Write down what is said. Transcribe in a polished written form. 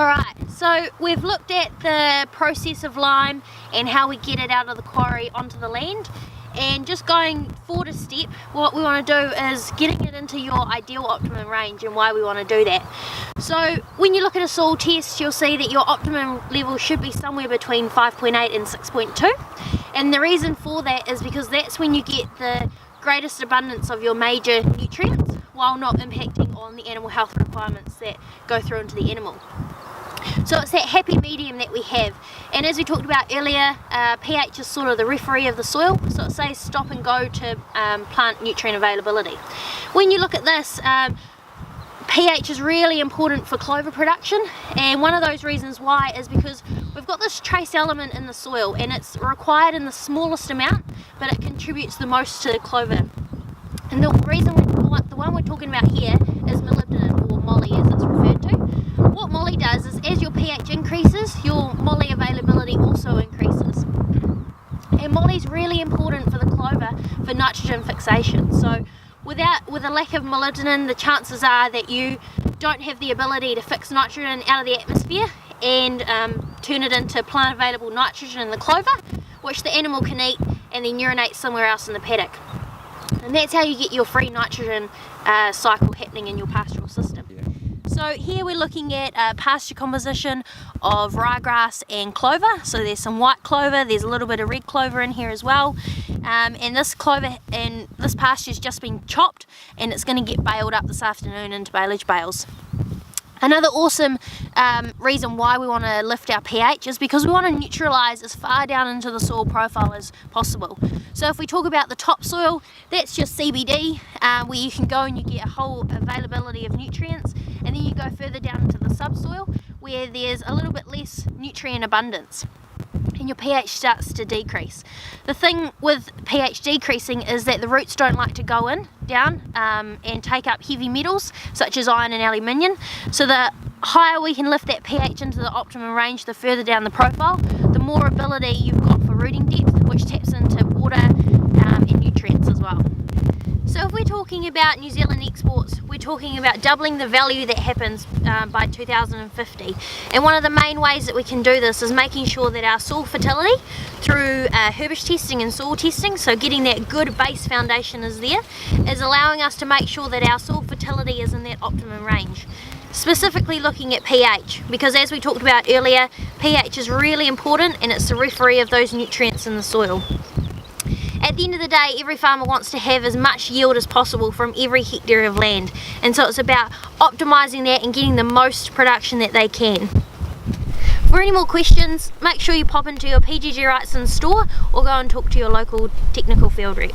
Alright, so we've looked at the process of lime and how we get it out of the quarry onto the land, and just going forward a step, what we want to do is getting it into your ideal optimum range and why we want to do that. So when you look at a soil test, you'll see that your optimum level should be somewhere between 5.8 and 6.2, and the reason for that is because that's when you get the greatest abundance of your major nutrients while not impacting on the animal health requirements that go through into the animal. So it's that happy medium that we have, and as we talked about earlier, pH is sort of the referee of the soil, so it says stop and go to plant nutrient availability. When you look at this, pH is really important for clover production, and one of those reasons why is because we've got this trace element in the soil and it's required in the smallest amount, but it contributes the most to the clover. And the reason the one we're talking about here is molybdenum, or moly as it's referred to. What moly does is as your pH increases, your moly availability also increases. And moly is really important for the clover for nitrogen fixation. So with a lack of molybdenum, the chances are that you don't have the ability to fix nitrogen out of the atmosphere and turn it into plant available nitrogen in the clover, which the animal can eat and then urinate somewhere else in the paddock. And that's how you get your free nitrogen cycle happening in your pastoral system. Yeah. So here we're looking at pasture composition of ryegrass and clover. So there's some white clover, there's a little bit of red clover in here as well. And this clover and this pasture's just been chopped, and it's going to get baled up this afternoon into baleage bales. Another awesome reason why we want to lift our pH is because we want to neutralise as far down into the soil profile as possible. So if we talk about the topsoil, that's your CBD, where you can go and you get a whole availability of nutrients, and then you go further down into the subsoil where there's a little bit less nutrient abundance, and your pH starts to decrease. The thing with pH decreasing is that the roots don't like to go down and take up heavy metals such as iron and aluminium. So the higher we can lift that pH into the optimum range, the further down the profile, the more ability you've got for rooting depth, which taps into water and nutrients as well. So if we're talking about New Zealand exports, we're talking about doubling the value that happens by 2050. And one of the main ways that we can do this is making sure that our soil fertility through herbage testing and soil testing, so getting that good base foundation is there, is allowing us to make sure that our soil fertility is in that optimum range. Specifically looking at pH, because as we talked about earlier, pH is really important and it's the referee of those nutrients in the soil. At the end of the day, every farmer wants to have as much yield as possible from every hectare of land, and so it's about optimising that and getting the most production that they can. For any more questions, make sure you pop into your PGG Wrightson store or go and talk to your local technical field rep.